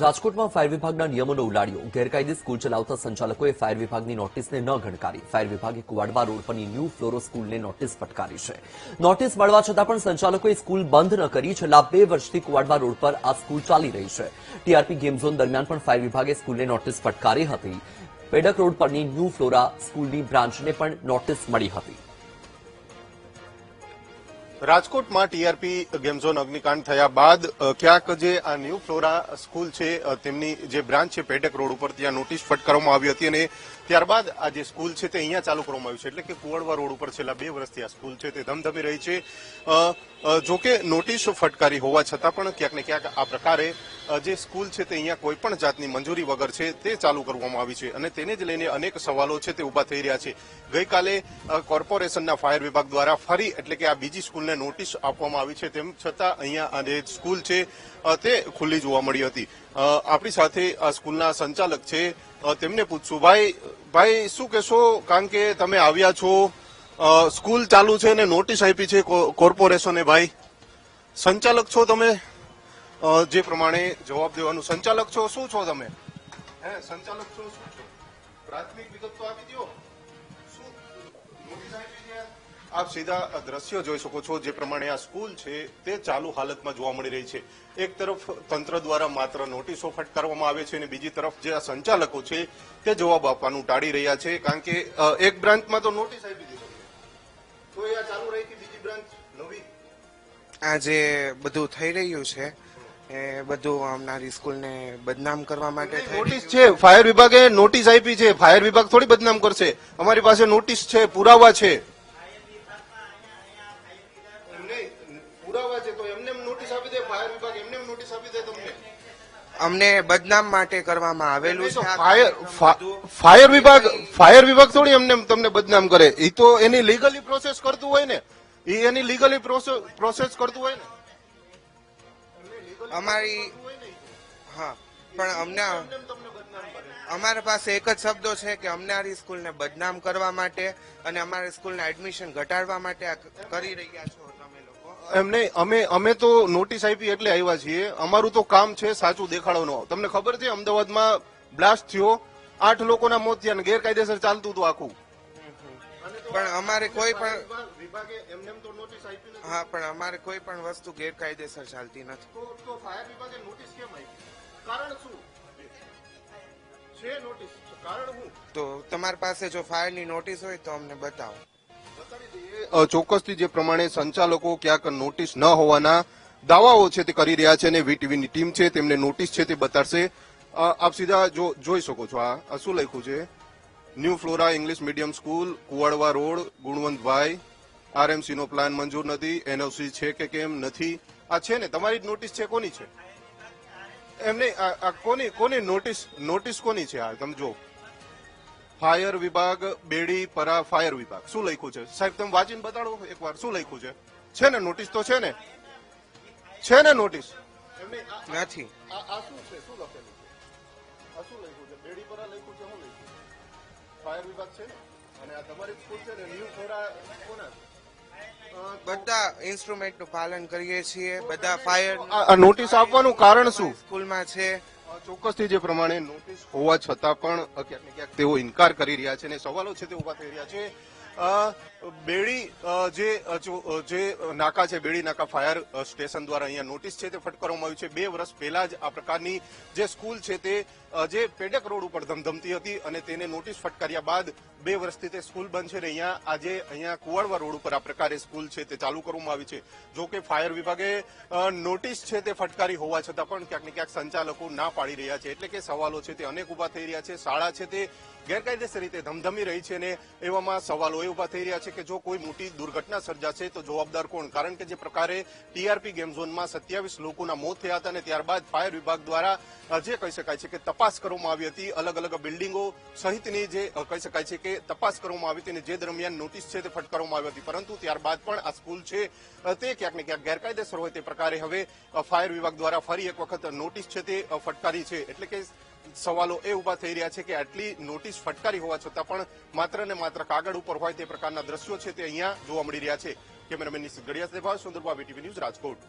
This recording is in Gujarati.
રાજકોટમાં ફાયર વિભાગના નિયમોનો ઉલાળ્યો ગેરકાયદે સ્કૂલ ચલાવતા સંચાલકોએ ફાયર વિભાગની નોટિસને ન ગણકારી ફાયર વિભાગે કુવાડવા રોડ પરની ન્યૂ ફ્લોરો સ્કૂલને નોટિસ ફટકારી છે નોટિસ મળવા છતાં પણ સંચાલકોએ સ્કૂલ બંધ ન કરી છેલ્લા 2 વર્ષથી કુવાડવા રોડ પર આ સ્કૂલ ચાલી રહી છે ટીઆરપી ગેમ ઝોન દરમિયાન પણ ફાયર વિભાગે સ્કૂલને નોટિસ ફટકારી હતી પેડક રોડ પરની ન્યૂ ફ્લોરા સ્કૂલની બ્રાન્ચને પણ નોટિસ મળી હતી રાજકોટમાં ટીઆરપી ગેમ ઝોન અગ્નિકાંડ થયા બાદ ક્યાંક જે આ ન્યૂ ફ્લોરા સ્કૂલ છે તેમની જે બ્રાન્ચ છે પેડક રોડ ઉપર ત્યાં નોટિસ ફટકારવામાં આવી હતી અને ત્યારબાદ આ જે સ્કૂલ છે તે અહીંયા ચાલુ કરવામાં આવ્યું છે એટલે કે કુવાડવા રોડ ઉપર છેલ્લા 2 વર્ષથી આ સ્કૂલ છે તે ધમધમી રહી છે જોકે નોટિસ ફટકારી હોવા છતાં પણ ક્યાંક ને ક્યાંક આ પ્રકારે જે સ્કૂલ છે તે અહીંયા કોઈ પણ જાતની મંજૂરી વગર છે તે ચાલુ કરવામાં આવી છે અને તેને જ લઈને અનેક સવાલો છે તે ઉભા થઈ રહ્યા છે ગઈકાલે કોર્પોરેશનના ફાયર વિભાગ દ્વારા ફરી એટલે કે આ બીજી સ્કૂલને નોટિસ આપવામાં આવી છે તેમ છતાં અહીંયા આ જે સ્કૂલ છે તે ખુલ્લી જોવા મળી હતી આપણી સાથે આ સ્કૂલના સંચાલક છે તેમને પૂછશું ભાઈ શું કહેશો કારણ કે તમે આવ્યા છો સ્કૂલ ચાલુ છે અને નોટિસ આપી છે કોર્પોરેશને ભાઈ સંચાલક છો તમે જે પ્રમાણે જવાબ દેવાનું સંચાલક છો શું છો તમે સંચાલક છો શું છો પ્રાથમિક વિગત તો આપી દો શું નોટિસ આપી છે આપ સીધા દ્રશ્યો જોઈ શકો છો જે પ્રમાણે આ સ્કૂલ છે તે ચાલુ હાલતમાં જોવા મળી રહી છે એક તરફ તંત્ર દ્વારા માત્ર નોટિસો ફટકારવામાં આવે છે અને બીજી તરફ જે આ સંચાલકો છે તે જવાબ આપવાનું ટાળી રહ્યા છે કારણ કે એક બ્રાન્ચમાં તો નોટિસ આપી દીધી તો એ આ ચાલુ રહી કે બીજી બ્રાન્ચ નવી આ જે બધું થઈ રહ્યું છે એ બધું આવનારી સ્કૂલને બદનામ કરવા માટે નોટિસ છે ફાયર વિભાગે નોટિસ આપી છે ફાયર વિભાગ થોડી બદનામ કરશે અમારી પાસે નોટિસ છે પુરાવા છે અમને બદનામ માટે કરવામાં આવેલું છે ફાયર વિભાગ થોડી અમને તમને બદનામ કરે એ તો એની લીગલી પ્રોસેસ કરતું હોય ને એ એની લીગલી પ્રોસેસ કરતું હોય ને અમારી હા પણ અમને અમારા પાસે એક જ શબ્દો છે કે અમારી સ્કૂલને બદનામ કરવા માટે અને અમારી સ્કૂલના એડમિશન ઘટાડવા માટે આ કરી રહ્યા છો તમે લોકો એમ નહીં અમે તો નોટિસ આપી એટલે આવ્યા છીએ અમારું તો કામ છે સાચું દેખાડવાનું તમને ખબર છે અમદાવાદમાં બ્લાસ્ટ થયો 8 લોકોના મોત થયા અને ગેરકાયદેસર ચાલતું હતું આખું પણ અમારે કોઈ પણ વિભાગે એમને તો નોટિસ આપી નથી હા પણ અમારે કોઈ પણ વસ્તુ ગેરકાયદેસર ચાલતી નથી તો ફાયર વિભાગે નોટિસ કેમ આપી કારણ શું છે નોટિસ કારણ શું તો તમારી પાસે જો ફાયરની નોટિસ હોય તો અમને બતાવો ચોક્કસથી જે પ્રમાણે સંચાલકો ક્યાંક નોટિસ ન હોવાના દાવાઓ છે તે કરી રહ્યા છે અને વીટીવીની ટીમ છે તેમને નોટિસ છે તે બતાડશે આપ સીધા જોઈ શકો છો આ શું લખ્યું છે new Flora English medium school Kuvadva road Gunvantbhai RMC નો પ્લાન મંજૂર નથી એનઓસી છે કે કેમ નથી આ છે ને તમારી જ નોટિસ છે કોની છે એમને કોની નોટિસ કોની છે આ તમે જો ફાયર વિભાગ બેડી પરા ફાયર વિભાગ શું લખ્યું છે સાહેબ તમે વાંચીને બતાડો એકવાર શું લખ્યું છે ને નોટિસ તો છે ને નોટિસ નથી આ શું છે શું લખેલું છે આ શું લખ્યું છે બેડી પરા લખ્યું છે શું લખ્યું ફાયર વિભાગ છે ને અને આ તમારી સ્કૂલ છે ને ન્યૂ ફ્લોરા કોના બધા ઇન્સ્ટ્રુમેન્ટ નું પાલન કરીએ છીએ બધા ફાયર આ નોટિસ આપવાનું કારણ શું સ્કૂલમાં છે ચોક્કસથી જે પ્રમાણે નોટિસ હોવા છતાં પણ ક્યાંક ને ક્યાંક તેઓ ઇનકાર કરી રહ્યા છે અને સવાલો છે તે ઉભા થઈ રહ્યા છે બેડી જે નાકા છે બેડી નાકા ફાયર સ્ટેશન દ્વારા અહીંયા નોટિસ છે તે ફટકારવામાં આવી છે 2 વર્ષ પહેલા જ આ પ્રકારની જે સ્કૂલ છે તે જે પેડક રોડ ઉપર ધમધમતી હતી અને તેને નોટિસ ફટકાર્યા બાદ 2 વર્ષથી તે સ્કૂલ બંધ છે અને અહીંયા કુવાડવા રોડ ઉપર આ પ્રકારે સ્કૂલ છે તે ચાલુ કરવામાં આવી છે જો કે ફાયર વિભાગે નોટિસ છે તે ફટકારી હોવા છતાં પણ ક્યાંક ને ક્યાંક સંચાલકો ના પાડી રહ્યા છે એટલે કે સવાલો છે તે અનેક ઉભા થઈ રહ્યા છે શાળા છે તે ગેરકાયદેસર રીતે ધમધમી રહી છે અને એવામાં સવાલો એ ઉભા થઈ રહ્યા છે કે જો કોઈ મોટી દુર્ઘટના સર્જાશે તો જવાબદાર કોણ કારણ કે જે પ્રકારે ટીઆરપી ગેમ ઝોનમાં 27 લોકોના મોત થયા હતા અને ત્યારબાદ ફાયર વિભાગ દ્વારા જે કહી શકાય છે કે તપાસ કરવામાં આવી હતી અલગ અલગ બિલ્ડિંગો સહિતની જે કહી શકાય છે કે તપાસ કરવામાં આવી હતી અને જે દરમિયાન નોટિસ છે તે ફટકારવામાં આવી હતી પરંતુ ત્યારબાદ પણ આ સ્કૂલ છે તે ક્યાંક ને ક્યાંક ગેરકાયદેસર હોય તે પ્રકારે હવે ફાયર વિભાગ દ્વારા ફરી એક વખત નોટિસ છે તે ફટકારી છે એટલે કે સવાલો એ ઉભા થઈ રહ્યા છે કે આટલી નોટિસ ફટકારી હોવા છતાં પણ માત્ર ને માત્ર કાગળ ઉપર હોય તે પ્રકારના દ્રશ્યો છે તે અહીંયા જોવા મળી રહ્યા છે કેમેરામેન નિશિત ગડિયા સાથે ભાવ સુંદરબા વીટીવી ન્યૂઝ રાજકોટ।